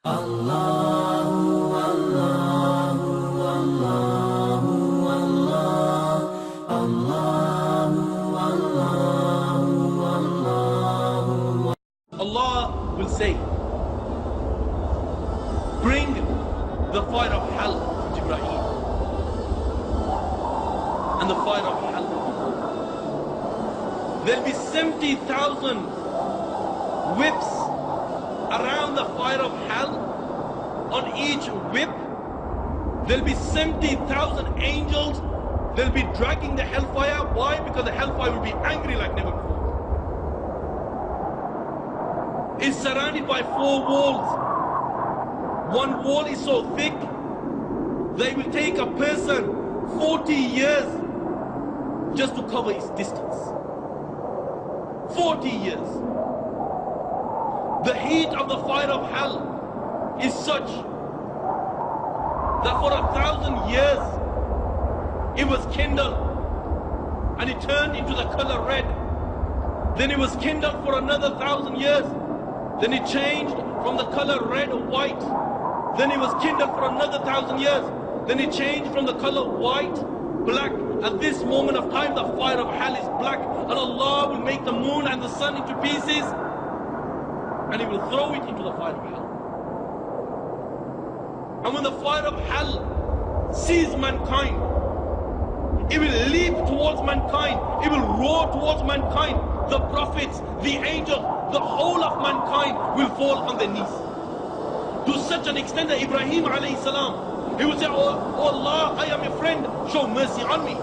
Allahu, Allahu, Allahu, Allah, Allahu, Allahu, Allahu. Allah will say, bring the fire of hell to Ibrahim. And the fire of hell. There'll be 70,000 whips around the fire of hell. On each whip, there'll be 70,000 angels. They'll be dragging the hellfire. Why? Because the hellfire will be angry like never before. It's surrounded by 4 walls. One wall is so thick, they will take a person 40 years just to cover its distance. 40 years. The heat of the fire of hell is such that for 1,000 years it was kindled and it turned into the color red. Then it was kindled for another 1,000 years. Then it changed from the color red or white. Then it was kindled for another 1,000 years. Then it changed from the color white, black. At this moment of time, the fire of hell is black. And Allah will make the moon and the sun into pieces. And He will throw it into the fire of hell. And when the fire of hell sees mankind, it will leap towards mankind. It will roar towards mankind. The prophets, the angels, the whole of mankind will fall on their knees. To such an extent that Ibrahim alayhi salam, he will say, oh Allah, I am your friend, show mercy on me.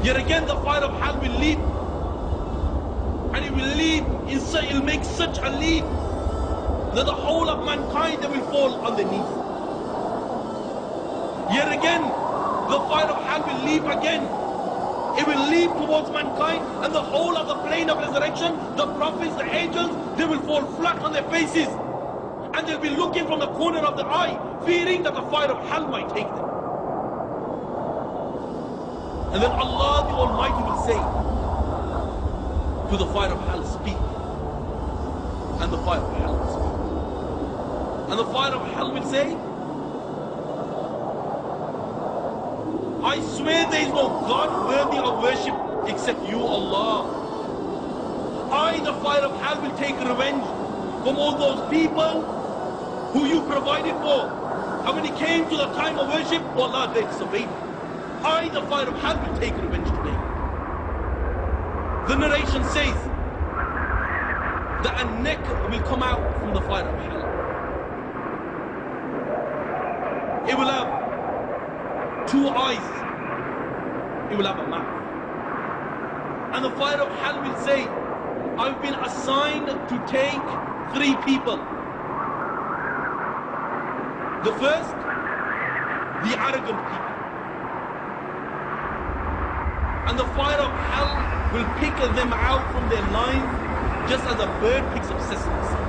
Yet again the fire of hell will leap. And it will leap, it will make such a leap that the whole of mankind they will fall on their knees. Yet again, the fire of hell will leap again. It will leap towards mankind, and the whole of the plane of resurrection, the prophets, the angels, they will fall flat on their faces. And they'll be looking from the corner of the eye, fearing that the fire of hell might take them. And then Allah the Almighty will say to the fire of hell, speak. And the fire of hell will speak. And the fire of hell will say, I swear there is no God worthy of worship except you, Allah. I, the fire of hell, will take revenge from all those people who you provided for. And when it came to the time of worship, Allah, they disobeyed. I, the fire of hell, will take revenge today. The narration says that a neck will come out from the fire of hell. It will have 2 eyes. It will have a mouth. And the fire of hell will say, I've been assigned to take 3 people. The first, the arrogant people. And the fire of hell will pick them out from their lines just as a bird picks up sesame seed.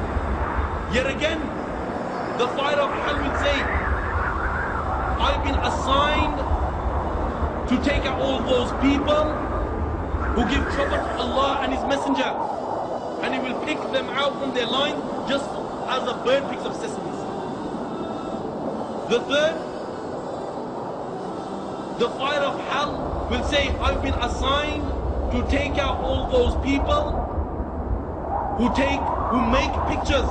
Yet again, the fire of hell will say, I've been assigned to take out all those people who give trouble to Allah and His Messenger. And He will pick them out from their lines just as a bird picks up sesame seed. The third, the fire of hell will say, I've been assigned to take out all those people who make pictures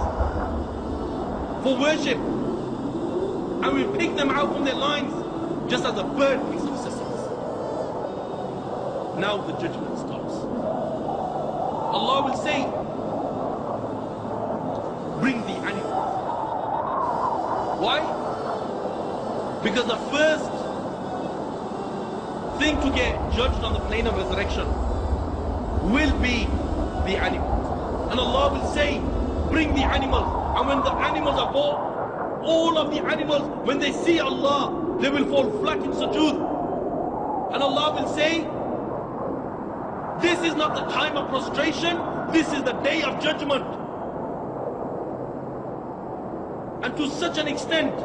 for worship. And we pick them out from their lines just as a bird picks up sesame. Now the judgment starts. Allah will say, bring the animals. Why? Because the first thing to get judged on the plane of resurrection will be the animals. And Allah will say, bring the animals. And when the animals are brought, all of the animals, when they see Allah, they will fall flat in sujood. And Allah will say, this is not the time of prostration, this is the day of judgment. And to such an extent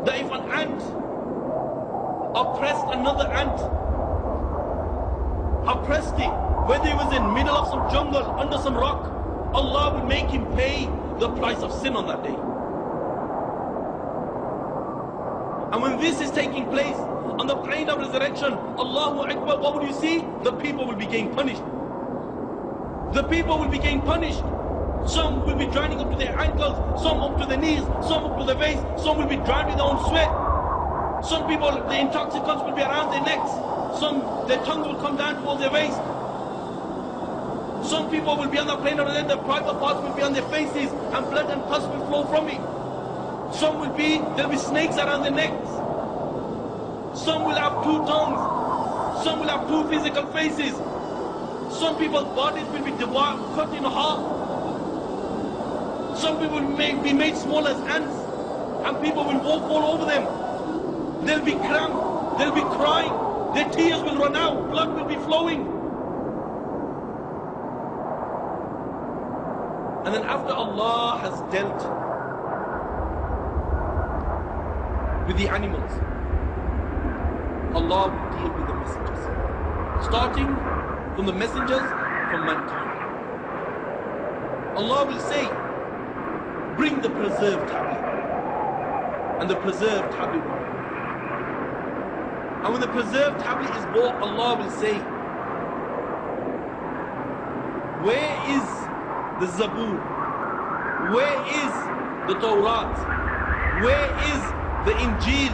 that if an ant oppressed another ant, oppressed it, whether he was in middle of some jungle, under some rock, Allah will make him pay the price of sin on that day. And when this is taking place on the plain of resurrection, Allahu Akbar, what will you see? The people will be getting punished. The people will be getting punished. Some will be drowning up to their ankles, some up to their knees, some up to their waist, some will be drowned in their own sweat. Some people, the intoxicants will be around their necks, some, their tongues will come down towards their waist. Some people will be on the plane of their private parts will be on their faces and blood and pus will flow from it. Some will be, there'll be snakes around their necks. Some will have two tongues. Some will have two physical faces. Some people's bodies will be cut in half. Some people will be made small as ants, and people will walk all over them. They'll be cramped, they'll be crying, their tears will run out, blood will be flowing. And then after Allah has dealt with the animals, Allah will deal with the messengers. Starting from the messengers from mankind. Allah will say, bring the preserved tablet. And the preserved tablet will come. And when the preserved tablet is brought, Allah will say, where is the Zabur? Where is the Tawrat? Where is the Injil?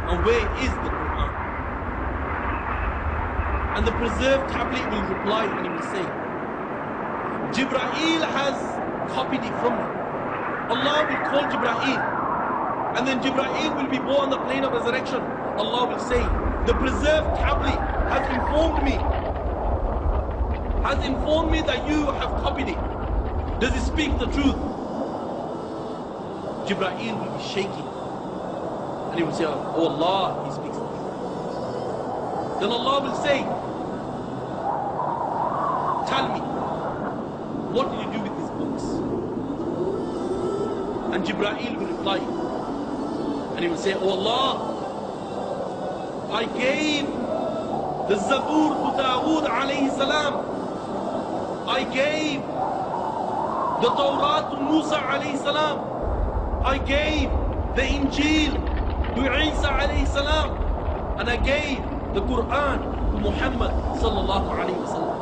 And where is the Quran? And the preserved tablet will reply and he will say, Jibreel has copied it from me. Allah will call Jibreel, and then Jibreel will be born on the plane of resurrection. Allah will say, the preserved tablet has informed me that you have copied it. Does it speak the truth? Jibreel will be shaking, and he will say, oh Allah, he speaks the truth. Then Allah will say, tell me, what did you do with these books? And Jibreel will reply, and he will say, oh Allah, I gave the Zabur to Dawood alayhi salam. I gave the Tawrat to Musa alayhi salam. I gave the Injil to Isa alayhi salam. And I gave the Quran to Muhammad sallallahu alayhi wa sallam.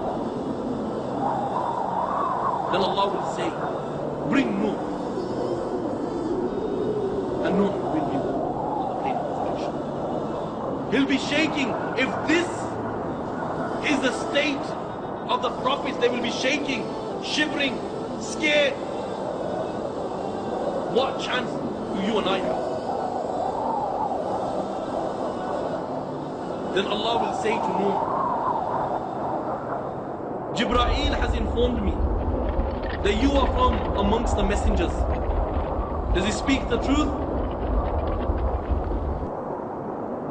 Then Allah will say, bring Nuh. And Nuh will be on the plane of resurrection. He'll be shaking. If this is the state of the prophets, they will be shaking, shivering, scared. What chance do you and I have? Then Allah will say to Nuh, Jibreel has informed me that you are from amongst the messengers. Does he speak the truth?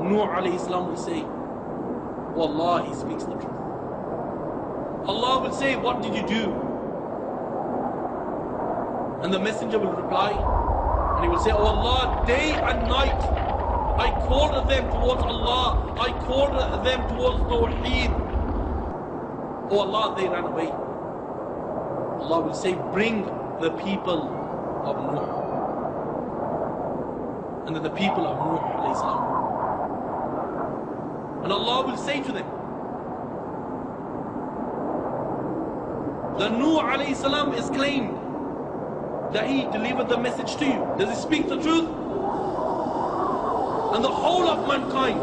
Nuh alayhi salam will say, Wallah, he speaks the truth. Allah will say, what did you do? And the messenger will reply, and he will say, oh Allah, day and night I called them towards Allah, I called them towards Tawheed. Oh Allah, they ran away. Allah will say, bring the people of Nuh. And then the people of Nuh alayhi salam. And Allah will say to them, the Nuh alayhi salam is claimed that he delivered the message to you. Does he speak the truth? And the whole of mankind,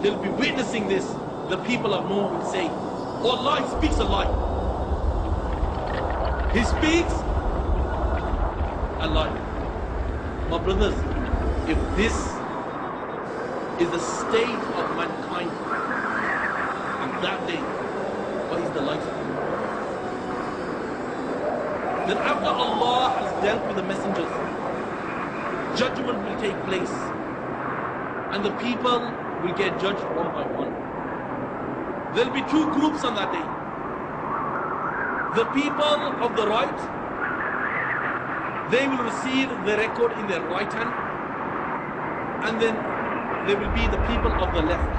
they'll be witnessing this. The people of Nuh will say, oh Allah, he speaks a lie. He speaks a lie. My brothers, if this is the state of mankind on that day, what is the life of you? Then after Allah has dealt with the messengers, judgment will take place, and the people will get judged one by one. There will be two groups on that day. The people of the right, they will receive the record in their right hand, and then there will be the people of the left,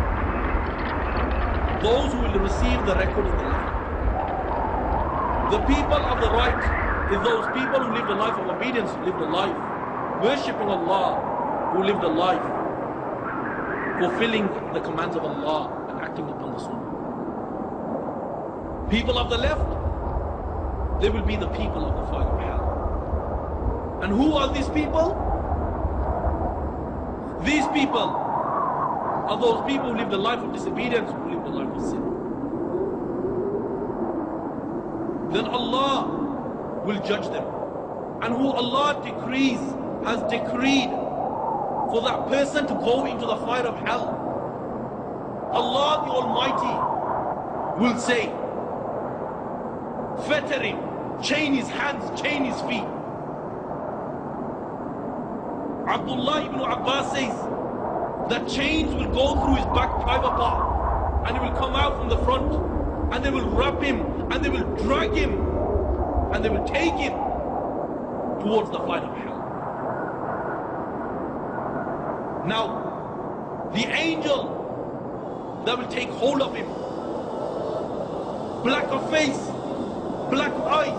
those who will receive the record in the left. The people of the right, is those people who lived a life of obedience, who lived a life worshipping Allah, who lived a life fulfilling the commands of Allah and acting upon the Sunnah. People of the left, they will be the people of the fire of hell. And who are these people? These people are those people who lived a life of disobedience, who lived a life of sin. Then Allah will judge them. And who Allah decrees, has decreed for that person to go into the fire of hell, Allah the Almighty will say, fetter him, chain his hands, chain his feet. Abdullah ibn Abbas says that chains will go through his back private part and it will come out from the front, and they will wrap him and they will drag him and they will take him towards the fire of hell. Now, the angel that will take hold of him, black of face, black eyes,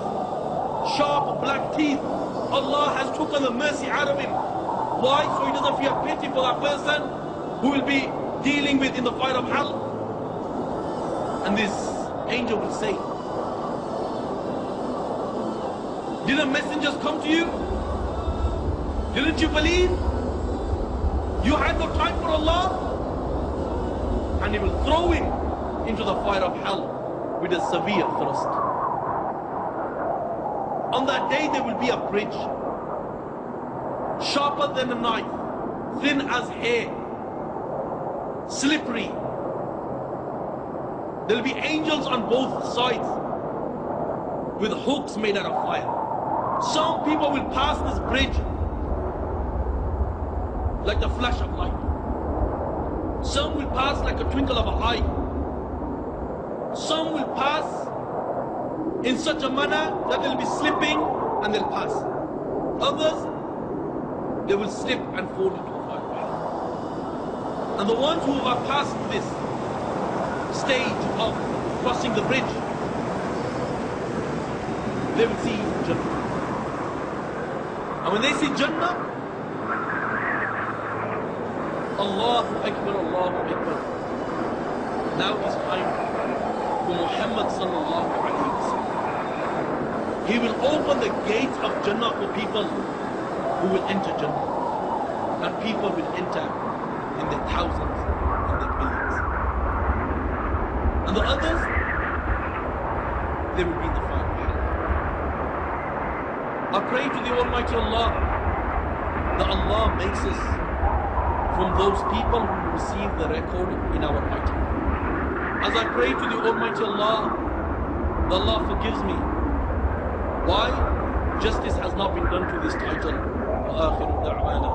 sharp black teeth, Allah has taken the mercy out of him. Why? So he doesn't feel pity for that person who will be dealing with in the fire of hell. And this angel will say, didn't messengers come to you? Didn't you believe? You had no time for Allah? And he will throw him into the fire of hell with a severe thrust. On that day there will be a bridge, sharper than a knife, thin as hair, slippery. There will be angels on both sides with hooks made out of fire. Some people will pass this bridge like the flash of light. Some will pass like a twinkle of an eye. Some will pass in such a manner that they'll be slipping and they'll pass. Others, they will slip and fall into the fire. And the ones who have passed this stage of crossing the bridge, they will see Jannah. And when they see Jannah, Allahu Akbar, Allahu Akbar. Now is time for Muhammad sallallahu alayhi wa sallam. He will open the gates of Jannah for people who will enter Jannah. And people will enter in their thousands and their millions. And the others, they will be in the fire of hell. I pray to the Almighty Allah that Allah makes us from those people who receive the record in our writing. As I pray to the Almighty Allah, that Allah forgives me. Why? Justice has not been done to this title. وآخر دعوانا